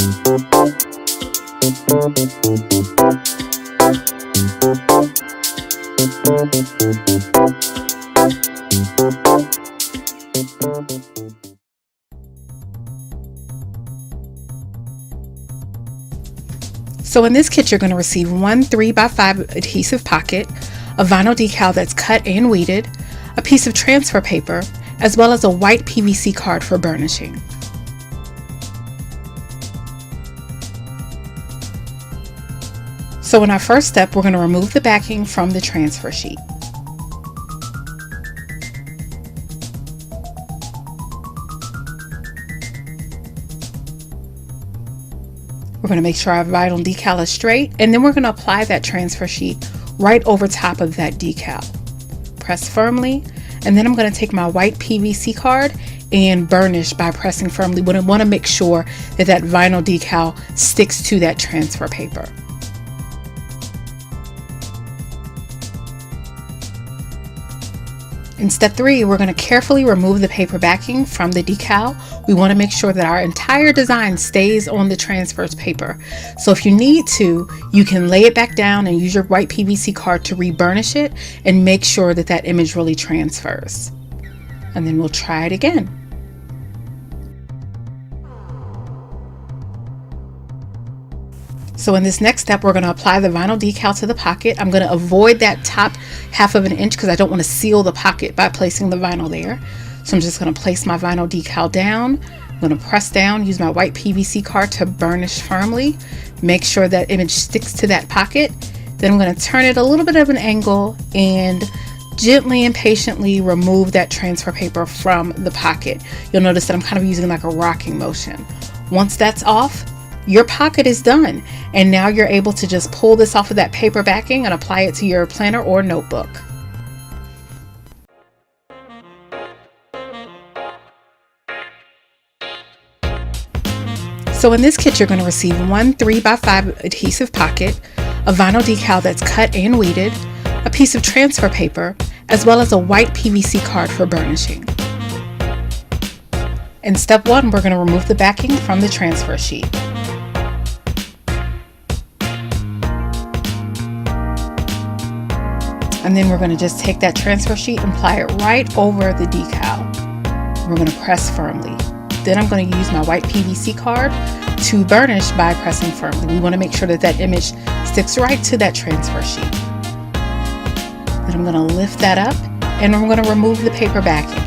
So in this kit, you're going to receive one 3x5 adhesive pocket, a vinyl decal that's cut and weeded, a piece of transfer paper, as well as a white PVC card for burnishing. So in our first step, we're going to remove the backing from the transfer sheet. We're going to make sure our vinyl decal is straight, and then we're going to apply that transfer sheet right over top of that decal. Press firmly, and then I'm going to take my white PVC card and burnish by pressing firmly. We want to make sure that that vinyl decal sticks to that transfer paper. In step 3, we're going to carefully remove the paper backing from the decal. We want to make sure that our entire design stays on the transfer paper. So if you need to, you can lay it back down and use your white PVC card to re-burnish it and make sure that that image really transfers. And then we'll try it again. So in this next step, we're going to apply the vinyl decal to the pocket. I'm going to avoid that top half of an inch because I don't want to seal the pocket by placing the vinyl there. So I'm just going to place my vinyl decal down. I'm going to press down, use my white PVC card to burnish firmly. Make sure that image sticks to that pocket. Then I'm going to turn it a little bit of an angle and gently and patiently remove that transfer paper from the pocket. You'll notice that I'm kind of using like a rocking motion. Once that's off, your pocket is done, and now you're able to just pull this off of that paper backing and apply it to your planner or notebook. So in this kit, you're going to receive one 3x5 adhesive pocket, a vinyl decal that's cut and weeded, a piece of transfer paper, as well as a white PVC card for burnishing. In step 1, we're going to remove the backing from the transfer sheet. And then we're going to just take that transfer sheet and apply it right over the decal. We're going to press firmly. Then I'm going to use my white PVC card to burnish by pressing firmly. We want to make sure that that image sticks right to that transfer sheet. Then I'm going to lift that up, and I'm going to remove the paper backing.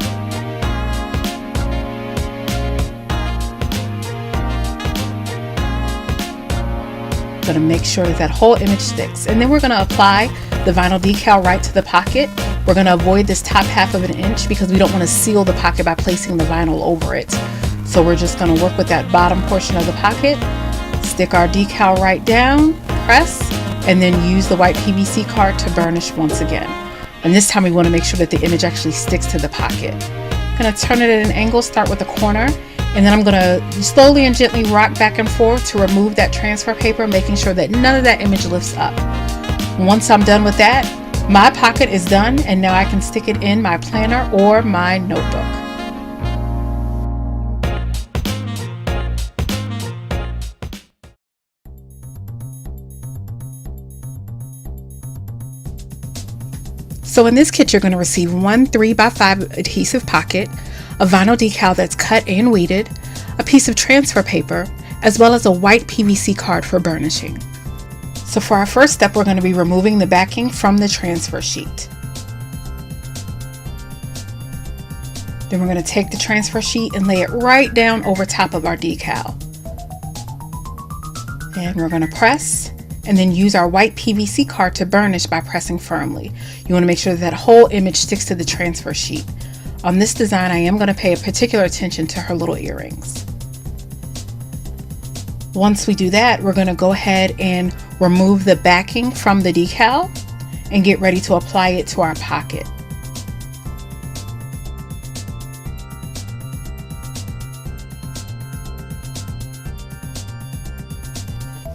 Going to make sure that that whole image sticks, and then we're going to apply the vinyl decal right to the pocket. We're going to avoid this top half of an inch because we don't want to seal the pocket by placing the vinyl over it. So we're just going to work with that bottom portion of the pocket, stick our decal right down, press, and then use the white PVC card to burnish once again. And this time we want to make sure that the image actually sticks to the pocket. I'm going to turn it at an angle, start with the corner, and then I'm going to slowly and gently rock back and forth to remove that transfer paper, making sure that none of that image lifts up. Once I'm done with that, my pocket is done, and now I can stick it in my planner or my notebook. So in this kit, you're going to receive one 3x5 adhesive pocket, a vinyl decal that's cut and weeded, a piece of transfer paper, as well as a white PVC card for burnishing. So for our first step, we're going to be removing the backing from the transfer sheet. Then we're going to take the transfer sheet and lay it right down over top of our decal. And we're going to press and then use our white PVC card to burnish by pressing firmly. You want to make sure that whole image sticks to the transfer sheet. On this design, I am going to pay a particular attention to her little earrings. Once we do that, we're going to go ahead and remove the backing from the decal and get ready to apply it to our pocket.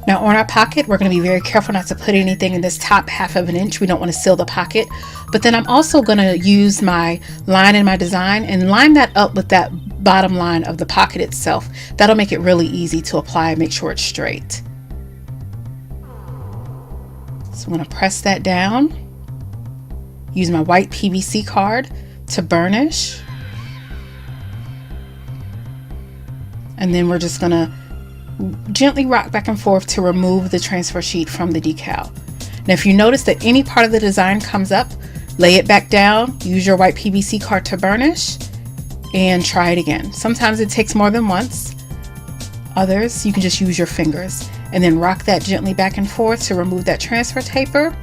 Now on our pocket, we're going to be very careful not to put anything in this top half of an inch. We don't want to seal the pocket. But then I'm also going to use my line in my design and line that up with that bottom line of the pocket itself. That'll make it really easy to apply and make sure it's straight. So I'm going to press that down. Use my white PVC card to burnish. And then we're just going to gently rock back and forth to remove the transfer sheet from the decal. Now, if you notice that any part of the design comes up, lay it back down, use your white PVC card to burnish, and try it again. Sometimes it takes more than once. Others, you can just use your fingers. And then rock that gently back and forth to remove that transfer paper.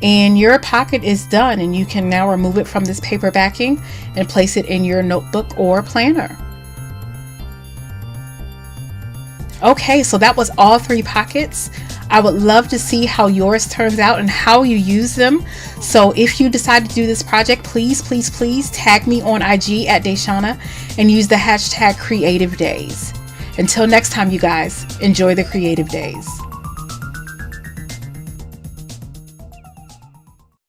And your pocket is done, and you can now remove it from this paper backing and place it in your notebook or planner. Okay, so that was all 3 pockets. I would love to see how yours turns out and how you use them. So if you decide to do this project, please tag me on IG at Shawnna and use the hashtag Creative Daze. Until next time, you guys, enjoy the creative days.